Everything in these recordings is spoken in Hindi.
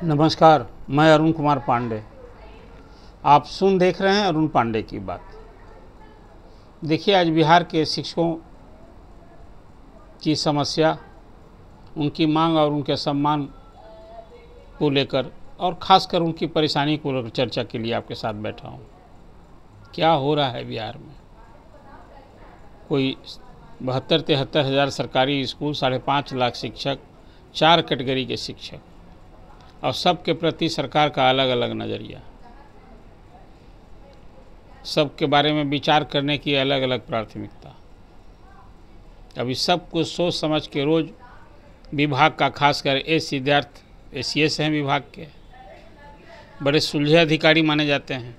नमस्कार, मैं अरुण कुमार पांडे। आप देख रहे हैं अरुण पांडे की बात। देखिए, आज बिहार के शिक्षकों की समस्या, उनकी मांग और उनके सम्मान को लेकर और ख़ासकर उनकी परेशानी को लेकर चर्चा के लिए आपके साथ बैठा हूँ। क्या हो रहा है बिहार में? कोई 72-73 हज़ार सरकारी स्कूल, 5.5 लाख शिक्षक, 4 कैटेगरी के शिक्षक और सबके प्रति सरकार का अलग अलग नज़रिया, सबके बारे में विचार करने की अलग अलग प्राथमिकता। अभी सब कुछ सोच समझ के रोज़ विभाग का, खासकर सिद्धार्थ ACS हैं विभाग के, बड़े सुलझे अधिकारी माने जाते हैं।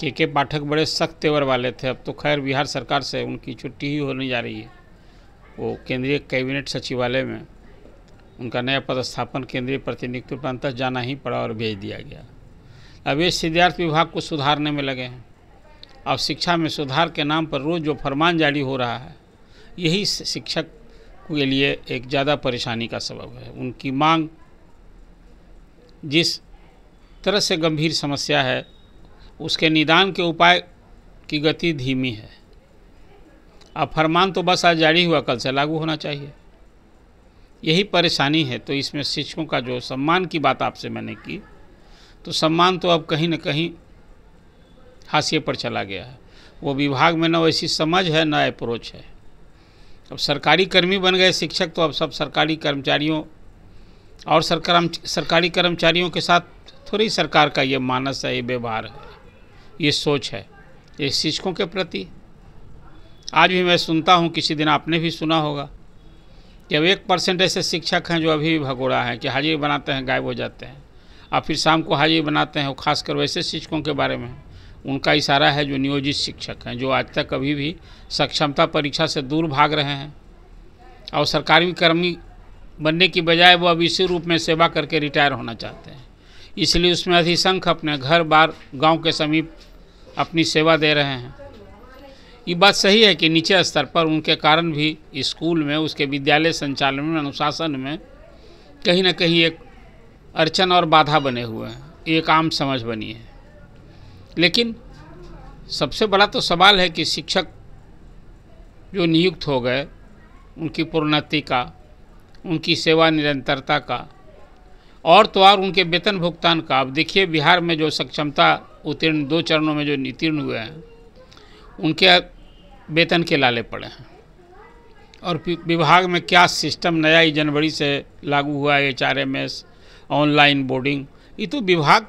के पाठक बड़े सख्त तेवर वाले थे, अब तो खैर बिहार सरकार से उनकी छुट्टी ही होने जा रही है। वो केंद्रीय कैबिनेट सचिवालय में उनका नया पदस्थापन केंद्रीय प्रतिनियुक्ति पर अंततः जाना ही पड़ा और भेज दिया गया। अब ये सिद्धार्थ विभाग को सुधारने में लगे हैं। अब शिक्षा में सुधार के नाम पर रोज़ जो फरमान जारी हो रहा है, यही शिक्षक के लिए एक ज़्यादा परेशानी का सबब है। उनकी मांग जिस तरह से गंभीर समस्या है, उसके निदान के उपाय की गति धीमी है। अब फरमान तो बस आज जारी हुआ, कल से लागू होना चाहिए, यही परेशानी है। तो इसमें शिक्षकों का जो सम्मान की बात आपसे मैंने की, तो सम्मान तो अब कहीं न कहीं हाशिए पर चला गया है। वो विभाग में न वैसी समझ है, न अप्रोच है। अब सरकारी कर्मी बन गए शिक्षक, तो अब सब सरकारी कर्मचारियों और सरकारी कर्मचारियों के साथ थोड़ी सरकार का ये मानस है, ये व्यवहार है, ये सोच है ये शिक्षकों के प्रति। आज भी मैं सुनता हूँ, किसी दिन आपने भी सुना होगा कि अब 1% ऐसे शिक्षक हैं जो अभी भी भगोड़ा हैं कि हाजिरी बनाते हैं, गायब हो जाते हैं, और फिर शाम को हाजिरी बनाते हैं। और ख़ासकर वैसे शिक्षकों के बारे में उनका इशारा है जो नियोजित शिक्षक हैं, जो आज तक कभी भी सक्षमता परीक्षा से दूर भाग रहे हैं और सरकारी कर्मी बनने की बजाय वो अब इसी रूप में सेवा करके रिटायर होना चाहते हैं। इसलिए उसमें अधिसंख्य अपने घर बार गाँव के समीप अपनी सेवा दे रहे हैं। ये बात सही है कि नीचे स्तर पर उनके कारण भी स्कूल में, उसके विद्यालय संचालन में, अनुशासन में कहीं न कहीं एक अड़चन और बाधा बने हुए हैं, एक आम समझ बनी है। लेकिन सबसे बड़ा तो सवाल है कि शिक्षक जो नियुक्त हो गए, उनकी प्रोन्नति का, उनकी सेवा निरंतरता का और तो और उनके वेतन भुगतान का। अब देखिए, बिहार में जो सक्षमता उत्तीर्ण 2 चरणों में जो उत्तीर्ण हुए हैं, उनके वेतन के लाले पड़े हैं। और विभाग में क्या सिस्टम नया ही जनवरी से लागू हुआ है, HRMS, ऑनलाइन बोर्डिंग, ये तो विभाग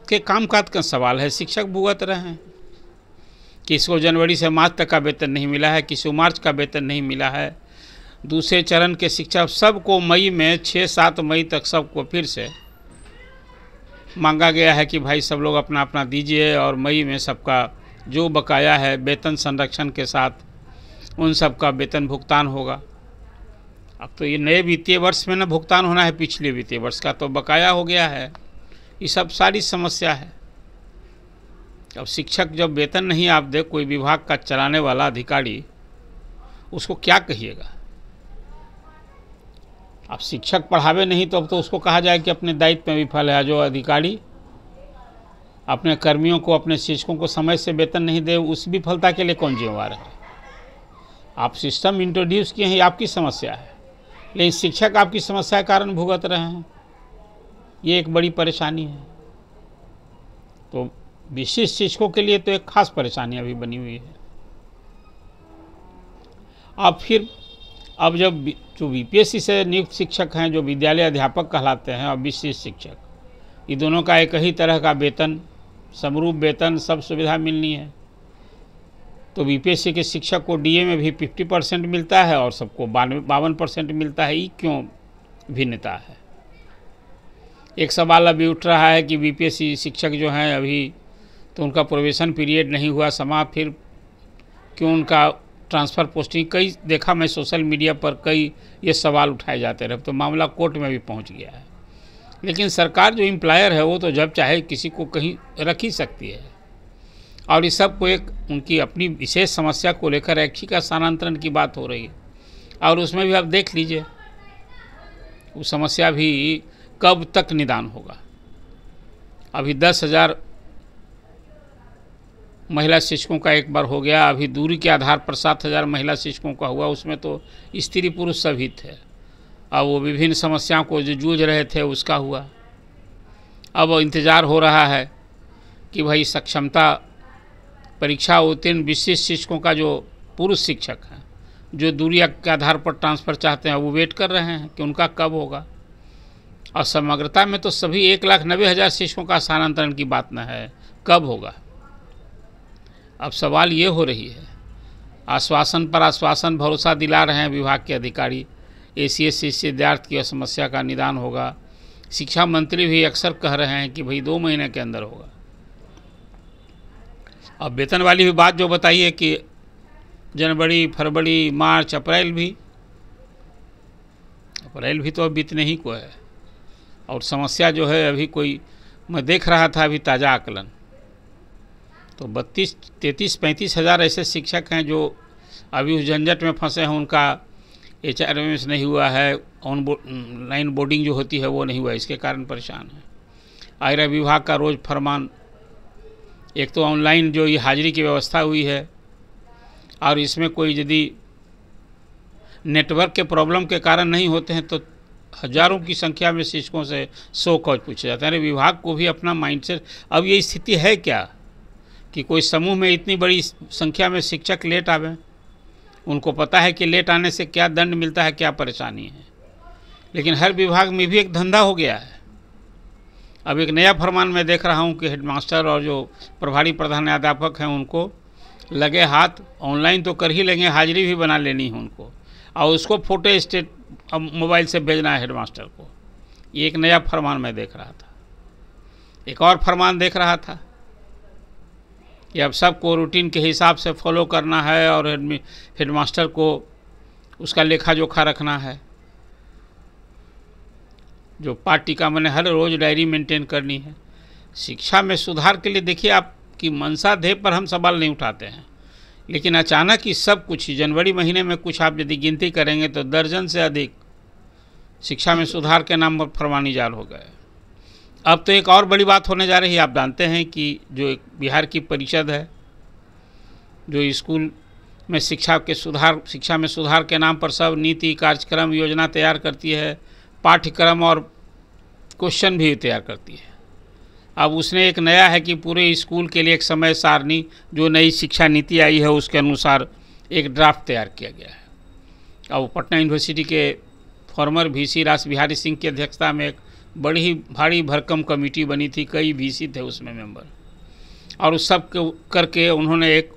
के कामकाज का सवाल है। शिक्षक भुगत रहे हैं। किसी को जनवरी से मार्च तक का वेतन नहीं मिला है, किसी को मार्च का वेतन नहीं मिला है। दूसरे चरण के शिक्षक सबको मई में 6-7 मई तक सबको फिर से मांगा गया है कि भाई सब लोग अपना अपना दीजिए, और मई में सबका जो बकाया है वेतन संरक्षण के साथ उन सब का वेतन भुगतान होगा। अब तो ये नए वित्तीय वर्ष में न भुगतान होना है, पिछले वित्तीय वर्ष का तो बकाया हो गया है। ये सब सारी समस्या है। अब शिक्षक जब वेतन नहीं आप दे, कोई विभाग का चलाने वाला अधिकारी, उसको क्या कहिएगा? अब शिक्षक पढ़ावे नहीं तो अब तो उसको कहा जाए कि अपने दायित्व में विफल है। जो अधिकारी अपने कर्मियों को, अपने शिक्षकों को समय से वेतन नहीं दे, उस विफलता के लिए कौन जिम्मेवार है? आप सिस्टम इंट्रोड्यूस किए हैं, ये आपकी समस्या है, लेकिन शिक्षक आपकी समस्या के कारण भुगत रहे हैं। ये एक बड़ी परेशानी है। तो विशिष्ट शिक्षकों के लिए तो एक खास परेशानी अभी बनी हुई है। अब जब जो BPSC से नियुक्त शिक्षक हैं, जो विद्यालय अध्यापक कहलाते हैं, और विशिष्ट शिक्षक, ये दोनों का एक ही तरह का वेतन, समरूप वेतन, सब सुविधा मिलनी है। तो BPSC के शिक्षक को DA में भी 50% मिलता है और सबको 52% मिलता है। ये क्यों भिन्नता है? एक सवाल अभी उठ रहा है कि BPSC शिक्षक जो हैं अभी तो उनका प्रोबेशन पीरियड नहीं हुआ समाप्त, फिर क्यों उनका ट्रांसफ़र पोस्टिंग? कई देखा मैं सोशल मीडिया पर कई ये सवाल उठाए जाते रहे, तो मामला कोर्ट में भी पहुंच गया है। लेकिन सरकार जो एम्प्लॉयर है, वो तो जब चाहे किसी को कहीं रख ही सकती है। और इस सब को एक उनकी अपनी विशेष समस्या को लेकर ऐच्छिक का स्थानांतरण की बात हो रही है, और उसमें भी आप देख लीजिए, वो समस्या भी कब तक निदान होगा। अभी 10,000 महिला शिक्षकों का एक बार हो गया, अभी दूरी के आधार पर 7,000 महिला शिक्षकों का हुआ, उसमें तो स्त्री पुरुष सभी थे। अब वो विभिन्न समस्याओं को जो जूझ रहे थे उसका हुआ। अब इंतज़ार हो रहा है कि भाई सक्षमता परीक्षा उत्तीर्ण विशिष्ट शिक्षकों का जो पुरुष शिक्षक हैं जो दूरी के आधार पर ट्रांसफ़र चाहते हैं वो वेट कर रहे हैं कि उनका कब होगा। और समग्रता में तो सभी 1,90,000 शिक्षकों का स्थानांतरण की बात न है, कब होगा। अब सवाल ये हो रही है, आश्वासन पर आश्वासन भरोसा दिला रहे हैं विभाग के अधिकारी, ACS विद्यार्थी की समस्या का निदान होगा। शिक्षा मंत्री भी अक्सर कह रहे हैं कि भाई 2 महीने के अंदर होगा। अब वेतन वाली भी बात जो बताइए कि जनवरी, फरवरी, मार्च, अप्रैल भी तो अब बीतने ही को है। और समस्या जो है अभी कोई, मैं देख रहा था अभी ताज़ा आकलन, तो 33-35 हज़ार ऐसे शिक्षक हैं जो अभी उस झंझट में फंसे हैं, उनका HRMS नहीं हुआ है, ऑनलाइन बोर्डिंग जो होती है वो नहीं हुआ, इसके कारण परेशान है। आयरा विभाग का रोज़ फरमान, एक तो ऑनलाइन जो ये हाजिरी की व्यवस्था हुई है, और इसमें कोई यदि नेटवर्क के प्रॉब्लम के कारण नहीं होते हैं तो हज़ारों की संख्या में शिक्षकों से सौ कॉज पूछे जाते हैं। अरे विभाग को भी अपना माइंडसेट, अब ये स्थिति है क्या कि कोई समूह में इतनी बड़ी संख्या में शिक्षक लेट आवे, उनको पता है कि लेट आने से क्या दंड मिलता है, क्या परेशानी है, लेकिन हर विभाग में भी एक धंधा हो गया है। अब एक नया फरमान मैं देख रहा हूँ कि हेडमास्टर और जो प्रभारी प्रधानाध्यापक हैं उनको लगे हाथ ऑनलाइन तो कर ही लेंगे, हाजिरी भी बना लेनी है उनको, और उसको फोटो स्टेट अब मोबाइल से भेजना है हेडमास्टर को। ये एक नया फरमान मैं देख रहा था। एक और फरमान देख रहा था कि अब सबको रूटीन के हिसाब से फॉलो करना है और हेडमास्टर को उसका लेखा जोखा रखना है, जो पाठ्यक्रम मैंने हर रोज़ डायरी मेंटेन करनी है। शिक्षा में सुधार के लिए देखिए, आपकी मनसा ध्येय पर हम सवाल नहीं उठाते हैं, लेकिन अचानक ही सब कुछ, जनवरी महीने में कुछ आप यदि गिनती करेंगे तो दर्जन से अधिक शिक्षा में सुधार के नाम पर फरमानी जाल हो गए। अब तो एक और बड़ी बात होने जा रही है। आप जानते हैं कि जो एक बिहार की परिषद है जो स्कूल में शिक्षा में सुधार के नाम पर सब नीति, कार्यक्रम, योजना तैयार करती है, पाठ्यक्रम और क्वेश्चन भी तैयार करती है। अब उसने एक नया है कि पूरे स्कूल के लिए एक समय सारणी, जो नई शिक्षा नीति आई है उसके अनुसार एक ड्राफ्ट तैयार किया गया है। अब पटना यूनिवर्सिटी के फॉर्मर VC रास बिहारी सिंह की अध्यक्षता में एक बड़ी भारी भरकम कमेटी बनी थी, कई VC थे उसमें मेंबर, और उस सब करके उन्होंने एक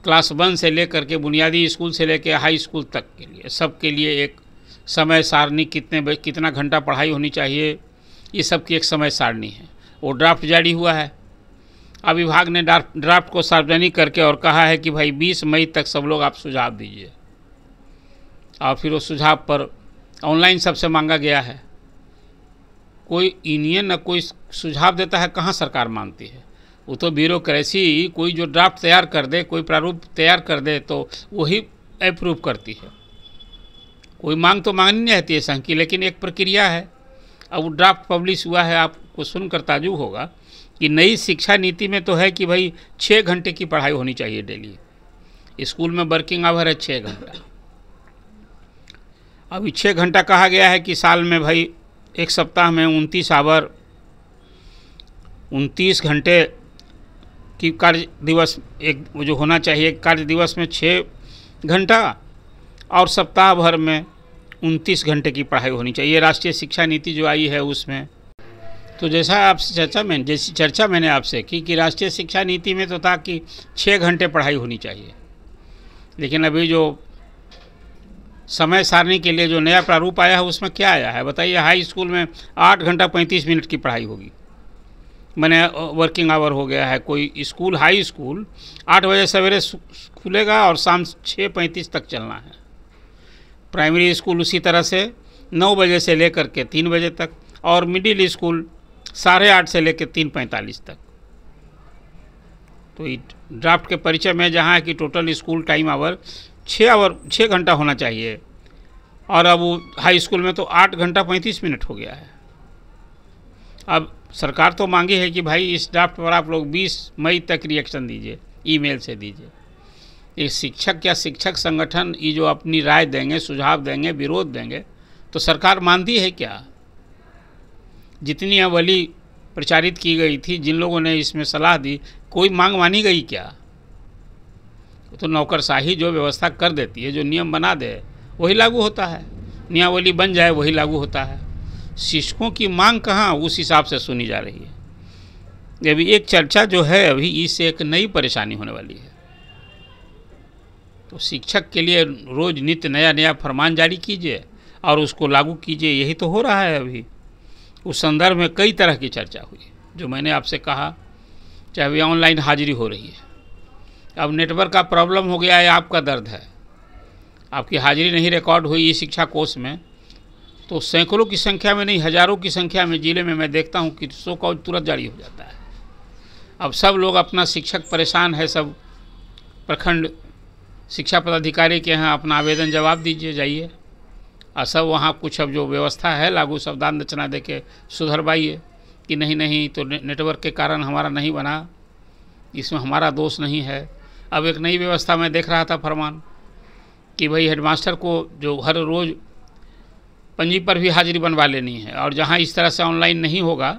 क्लास 1 से लेकर के बुनियादी स्कूल से लेकर हाई स्कूल तक के लिए सबके लिए एक समय सारणी, कितना घंटा पढ़ाई होनी चाहिए, ये सब की एक समय सारणी है। वो ड्राफ्ट जारी हुआ है। अब विभाग ने ड्राफ्ट को सार्वजनिक करके और कहा है कि भाई 20 मई तक सब लोग आप सुझाव दीजिए, और फिर उस सुझाव पर ऑनलाइन सबसे मांगा गया है। कोई यूनियन न कोई सुझाव देता है, कहाँ सरकार मानती है। वो तो ब्यूरोक्रेसी, कोई जो ड्राफ्ट तैयार कर दे, कोई प्रारूप तैयार कर दे तो वही अप्रूव करती है। कोई मांग तो मांगनी नहीं रहती है संघ की, लेकिन एक प्रक्रिया है। अब वो ड्राफ्ट पब्लिश हुआ है, आपको सुनकर ताज्जुब होगा कि नई शिक्षा नीति में तो है कि भाई 6 घंटे की पढ़ाई होनी चाहिए डेली। स्कूल में वर्किंग आवर है 6 घंटा। अभी 6 घंटा कहा गया है कि साल में भाई एक सप्ताह में 29 घंटे की कार्य दिवस एक जो होना चाहिए, कार्य दिवस में 6 घंटा और सप्ताह भर में 29 घंटे की पढ़ाई होनी चाहिए। राष्ट्रीय शिक्षा नीति जो आई है उसमें तो जैसी चर्चा मैंने आपसे की कि राष्ट्रीय शिक्षा नीति में तो था कि 6 घंटे पढ़ाई होनी चाहिए, लेकिन अभी जो समय सारणी के लिए जो नया प्रारूप आया है उसमें क्या आया है बताइए। हाई स्कूल में 8 घंटा 35 मिनट की पढ़ाई होगी, मैंने वर्किंग आवर हो गया है। कोई स्कूल, हाई स्कूल 8 बजे सवेरे खुलेगा और शाम 6:35 तक चलना है। प्राइमरी स्कूल उसी तरह से 9 बजे से लेकर के 3 बजे तक, और मिडिल स्कूल 8:30 से लेकर 3:45 तक। तो ड्राफ्ट के परिचय में जहाँ है कि टोटल स्कूल टाइम आवर 6 घंटा होना चाहिए, और अब वो हाई स्कूल में तो 8 घंटा 35 मिनट हो गया है। अब सरकार तो मांगी है कि भाई इस ड्राफ्ट पर आप लोग 20 मई तक रिएक्शन दीजिए, ईमेल से दीजिए। ये शिक्षक या शिक्षक संगठन ये जो अपनी राय देंगे, सुझाव देंगे, विरोध देंगे, तो सरकार मानती है क्या? जितनी अवली प्रचारित की गई थी, जिन लोगों ने इसमें सलाह दी, कोई मांग मानी गई क्या? तो नौकरशाही जो व्यवस्था कर देती है, जो नियम बना दे वही लागू होता है, नियमावली बन जाए वही लागू होता है। शिक्षकों की मांग कहाँ उस हिसाब से सुनी जा रही है। अभी एक चर्चा जो है, अभी इससे एक नई परेशानी होने वाली है। तो शिक्षक के लिए रोज़ नित्य नया नया फरमान जारी कीजिए और उसको लागू कीजिए, यही तो हो रहा है अभी। उस संदर्भ में कई तरह की चर्चा हुई, जो मैंने आपसे कहा, चाहे वे ऑनलाइन हाजिरी हो रही है। अब नेटवर्क का प्रॉब्लम हो गया है, आपका दर्द है, आपकी हाजिरी नहीं रिकॉर्ड हुई इस शिक्षा कोर्स में, तो सैकड़ों की संख्या में नहीं, हज़ारों की संख्या में जिले में मैं देखता हूँ कि शो कॉज तुरंत जारी हो जाता है। अब सब लोग अपना शिक्षक परेशान है, सब प्रखंड शिक्षा पदाधिकारी के यहाँ अपना आवेदन जवाब दीजिए जाइए, और सब वहाँ कुछ अब जो व्यवस्था है लागू, सब दान दक्षिणा दे के सुधरवाइए कि नहीं नहीं तो नेटवर्क के कारण हमारा नहीं बना, इसमें हमारा दोष नहीं है। अब एक नई व्यवस्था में देख रहा था फरमान कि भाई हेडमास्टर को जो हर रोज़ पंजी पर भी हाजिरी बनवा लेनी है, और जहाँ इस तरह से ऑनलाइन नहीं होगा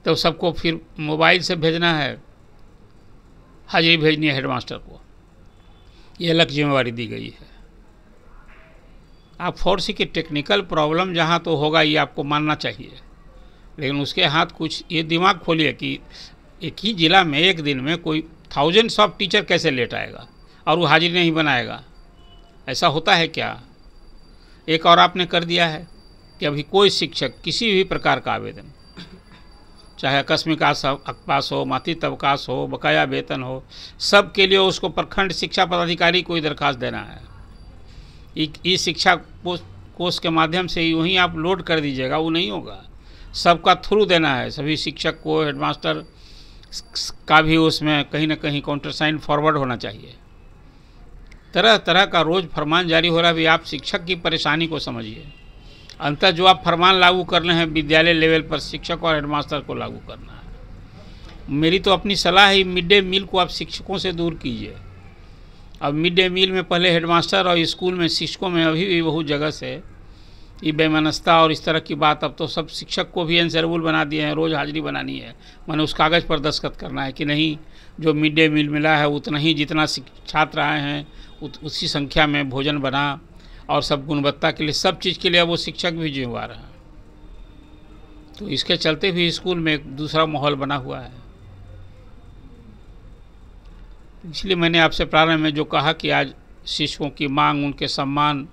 तो सबको फिर मोबाइल से भेजना है, हाजिरी भेजनी है हेडमास्टर को, ये अलग जिम्मेवारी दी गई है। आप फोर्स की टेक्निकल प्रॉब्लम जहाँ तो होगा ये आपको मानना चाहिए, लेकिन उसके हाथ कुछ ये दिमाग खोलिए कि एक ही ज़िला में एक दिन में कोई थाउजेंड्स ऑफ टीचर कैसे लेट आएगा और वो हाजिरी नहीं बनाएगा? ऐसा होता है क्या? एक और आपने कर दिया है कि अभी कोई शिक्षक किसी भी प्रकार का आवेदन, चाहे आकस्मिक अवकाश हो, मातृत्व अवकाश हो, बकाया वेतन हो, सब के लिए उसको प्रखंड शिक्षा पदाधिकारी को ही दरखास्त देना है। ई शिक्षा कोष के माध्यम से यूँ ही आप लोड कर दीजिएगा, वो नहीं होगा, सबका थ्रू देना है। सभी शिक्षक को, हेडमास्टर का भी उसमें कहीं ना कहीं काउंटरसाइन फॉरवर्ड होना चाहिए। तरह तरह का रोज़ फरमान जारी हो रहा है। भी आप शिक्षक की परेशानी को समझिए। अंततः जो आप फरमान लागू कर रहे हैं विद्यालय लेवल पर शिक्षक और हेडमास्टर को लागू करना है। मेरी तो अपनी सलाह है, मिड डे मील को आप शिक्षकों से दूर कीजिए। अब मिड डे मील में पहले हेडमास्टर और स्कूल में शिक्षकों में अभी भी बहुत जगह से ये बेमनस्ता और इस तरह की बात, अब तो सब शिक्षक को भी एंसरेबल बना दिए हैं, रोज़ हाजिरी बनानी है, मैंने उस कागज़ पर दस्तखत करना है कि नहीं, जो मिड डे मील मिला है उतना ही जितना छात्र आए हैं उसी संख्या में भोजन बना, और सब गुणवत्ता के लिए, सब चीज़ के लिए वो शिक्षक भी जिम्मेवार हैं। तो इसके चलते भी स्कूल में एक दूसरा माहौल बना हुआ है। इसलिए मैंने आपसे प्रारंभ में जो कहा कि आज शिक्षकों की मांग, उनके सम्मान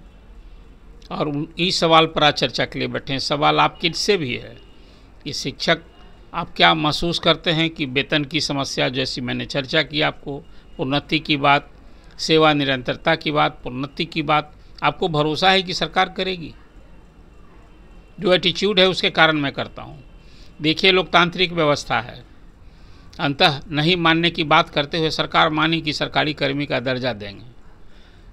और इस सवाल पर आज चर्चा के लिए बैठे हैं। सवाल आपके से भी है कि शिक्षक आप क्या महसूस करते हैं कि वेतन की समस्या, जैसी मैंने चर्चा की, आपको प्रोन्नति की बात, सेवा निरंतरता की बात, प्रोन्नति की बात, आपको भरोसा है कि सरकार करेगी? जो एटीट्यूड है उसके कारण मैं करता हूँ। देखिए, लोकतांत्रिक व्यवस्था है, अंततः नहीं मानने की बात करते हुए सरकार मानी कि सरकारी कर्मी का दर्जा देंगे,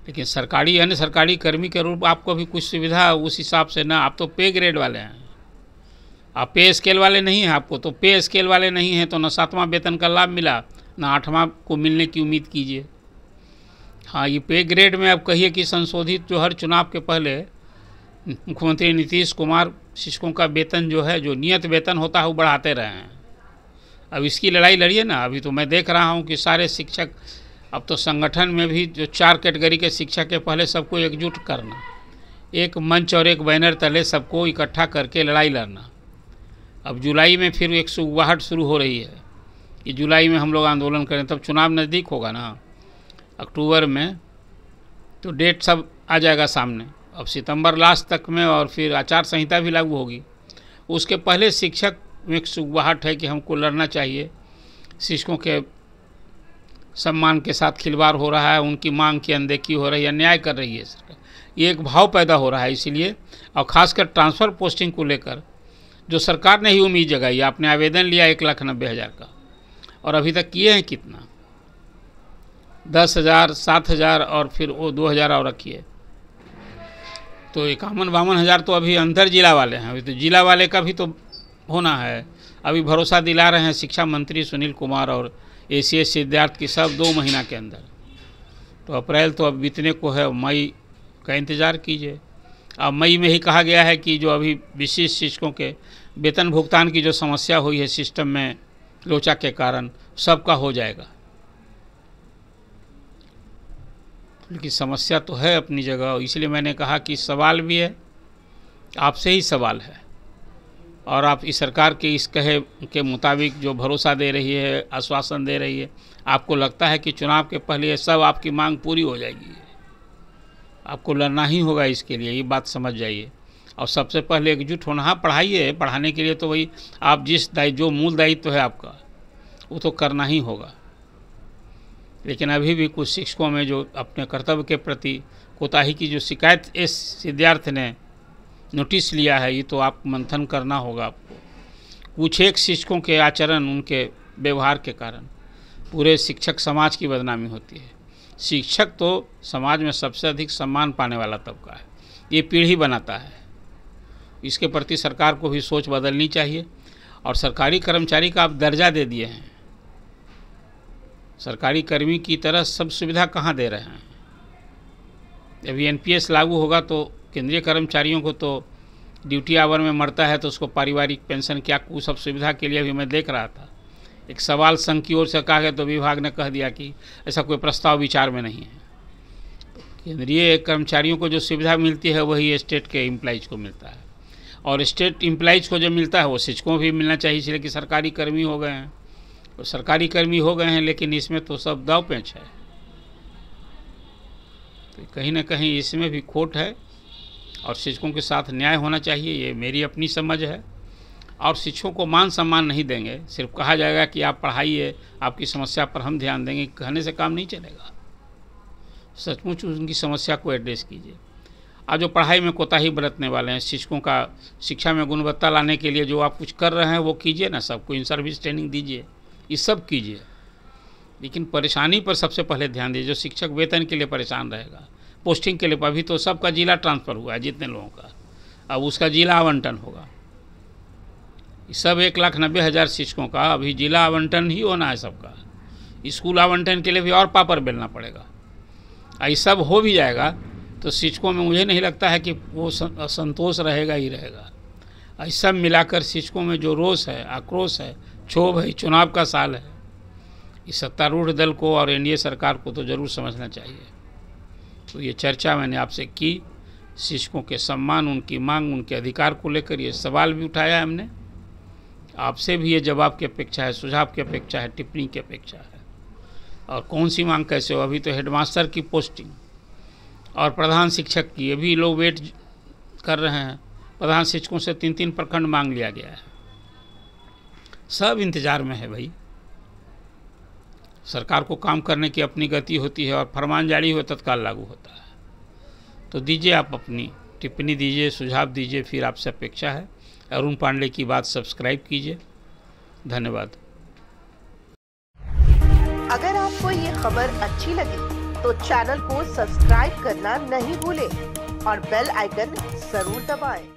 लेकिन सरकारी अन्य सरकारी कर्मी के रूप आपको भी कुछ सुविधा उस हिसाब से ना, आप तो पे ग्रेड वाले हैं, आप पे स्केल वाले नहीं हैं। आपको तो पे स्केल वाले नहीं हैं तो न 7वां वेतन का लाभ मिला, न 8वां को मिलने की उम्मीद कीजिए। हाँ, ये पे ग्रेड में अब कहिए कि संशोधित जो हर चुनाव के पहले मुख्यमंत्री नीतीश कुमार शिक्षकों का वेतन जो है, जो नियत वेतन होता है वो बढ़ाते रहे हैं। अब इसकी लड़ाई लड़िए ना। अभी तो मैं देख रहा हूँ कि सारे शिक्षक, अब तो संगठन में भी जो 4 कैटेगरी के शिक्षक के पहले सबको एकजुट करना, एक मंच और एक बैनर तले सबको इकट्ठा करके लड़ाई लड़ना। अब जुलाई में फिर एक सुगबुगाहट शुरू हो रही है कि जुलाई में हम लोग आंदोलन करें, तब चुनाव नज़दीक होगा ना, अक्टूबर में, तो डेट सब आ जाएगा सामने। अब सितंबर लास्ट तक में, और फिर आचार संहिता भी लागू होगी। उसके पहले शिक्षक में एक सुगबुगाहट है कि हमको लड़ना चाहिए, शिक्षकों के सम्मान के साथ खिलवाड़ हो रहा है, उनकी मांग की अनदेखी हो रही है, अन्याय कर रही है सरकार, ये एक भाव पैदा हो रहा है। इसलिए, और ख़ासकर ट्रांसफ़र पोस्टिंग को लेकर जो सरकार ने ही उम्मीद जगाई, आपने आवेदन लिया 1,90,000 का, और अभी तक किए हैं कितना? 10,000, 7,000 और फिर वो 2,000 और रखिए। तो 51-52 हज़ार तो अभी अंतर जिला वाले हैं, अभी तो जिला वाले का भी तो होना है। अभी भरोसा दिला रहे हैं शिक्षा मंत्री सुनील कुमार और ACS सिद्धार्थ की सब 2 महीना के अंदर। तो अप्रैल तो अब बीतने को है, मई का इंतज़ार कीजिए। अब मई में ही कहा गया है कि जो अभी विशिष्ट शिक्षकों के वेतन भुगतान की जो समस्या हुई है सिस्टम में लोचा के कारण, सबका हो जाएगा। लेकिन समस्या तो है अपनी जगह, इसलिए मैंने कहा कि सवाल भी है, आपसे ही सवाल है। और आप इस सरकार के इस कहे के मुताबिक जो भरोसा दे रही है, आश्वासन दे रही है, आपको लगता है कि चुनाव के पहले ये सब आपकी मांग पूरी हो जाएगी? आपको लड़ना ही होगा इसके लिए, ये बात समझ जाइए। और सबसे पहले एकजुट होना, हाँ पढ़ाइए, पढ़ाने के लिए तो वही आप जो मूल दायित्व है आपका वो तो करना ही होगा। लेकिन अभी भी कुछ शिक्षकों में जो अपने कर्तव्य के प्रति कोताही की जो शिकायत इस सिद्धार्थ ने नोटिस लिया है, ये तो आप मंथन करना होगा आपको। कुछ एक शिक्षकों के आचरण, उनके व्यवहार के कारण पूरे शिक्षक समाज की बदनामी होती है। शिक्षक तो समाज में सबसे अधिक सम्मान पाने वाला तबका है, ये पीढ़ी बनाता है। इसके प्रति सरकार को भी सोच बदलनी चाहिए। और सरकारी कर्मचारी का आप दर्जा दे दिए हैं, सरकारी कर्मी की तरह सब सुविधा कहाँ दे रहे हैं? अभी NPS लागू होगा तो केंद्रीय कर्मचारियों को तो ड्यूटी आवर में मरता है तो उसको पारिवारिक पेंशन क्या कुछ सब सुविधा के लिए अभी मैं देख रहा था। एक सवाल संघ की ओर से कहा गया तो विभाग ने कह दिया कि ऐसा कोई प्रस्ताव विचार में नहीं है। केंद्रीय कर्मचारियों को जो सुविधा मिलती है वही स्टेट के एम्प्लॉइज को मिलता है, और स्टेट एम्प्लॉइज को जो मिलता है वो शिक्षकों को भी मिलना चाहिए, इसलिए कि सरकारी कर्मी हो गए हैं। तो सरकारी कर्मी हो गए हैं, लेकिन इसमें तो सब दाव पेंच है। तो कहीं ना कहीं इसमें भी खोट है और शिक्षकों के साथ न्याय होना चाहिए, ये मेरी अपनी समझ है। और शिक्षकों को मान सम्मान नहीं देंगे, सिर्फ कहा जाएगा कि आप पढ़ाइए, आपकी समस्या पर हम ध्यान देंगे, कहने से काम नहीं चलेगा। सचमुच उनकी समस्या को एड्रेस कीजिए। आज जो पढ़ाई में कोताही बरतने वाले हैं, शिक्षकों का शिक्षा में गुणवत्ता लाने के लिए जो आप कुछ कर रहे हैं वो कीजिए ना, सबको इन सर्विस ट्रेनिंग दीजिए, ये सब कीजिए। लेकिन परेशानी पर सबसे पहले ध्यान दीजिए। जो शिक्षक वेतन के लिए परेशान रहेगा, पोस्टिंग के लिए, अभी तो सबका जिला ट्रांसफ़र हुआ है जितने लोगों का, अब उसका जिला आवंटन होगा। सब 1,90,000 शिक्षकों का अभी जिला आवंटन ही होना है सबका। स्कूल आवंटन के लिए भी और पापड़ बेलना पड़ेगा। ये सब हो भी जाएगा तो शिक्षकों में मुझे नहीं लगता है कि वो असंतोष रहेगा ही रहेगा। ये सब मिलाकर शिक्षकों में जो रोष है, आक्रोश है, क्षोभ है, चुनाव का साल है, इस सत्तारूढ़ दल को और NDA सरकार को तो ज़रूर समझना चाहिए। तो ये चर्चा मैंने आपसे की, शिक्षकों के सम्मान, उनकी मांग, उनके अधिकार को लेकर ये सवाल भी उठाया हमने। आपसे भी ये जवाब की अपेक्षा है, सुझाव की अपेक्षा है, टिप्पणी की अपेक्षा है। और कौन सी मांग कैसे हो, अभी तो हेडमास्टर की पोस्टिंग और प्रधान शिक्षक की, ये भी लोग वेट कर रहे हैं। प्रधान शिक्षकों से 3-3 प्रखंड मांग लिया गया है, सब इंतज़ार में है भाई। सरकार को काम करने की अपनी गति होती है और फरमान जारी हो तत्काल लागू होता है। तो दीजिए, आप अपनी टिप्पणी दीजिए, सुझाव दीजिए, फिर आपसे अपेक्षा है। अरुण पांडे की बात सब्सक्राइब कीजिए। धन्यवाद। अगर आपको ये खबर अच्छी लगी तो चैनल को सब्सक्राइब करना नहीं भूलें और बेल आइकन जरूर दबाएं।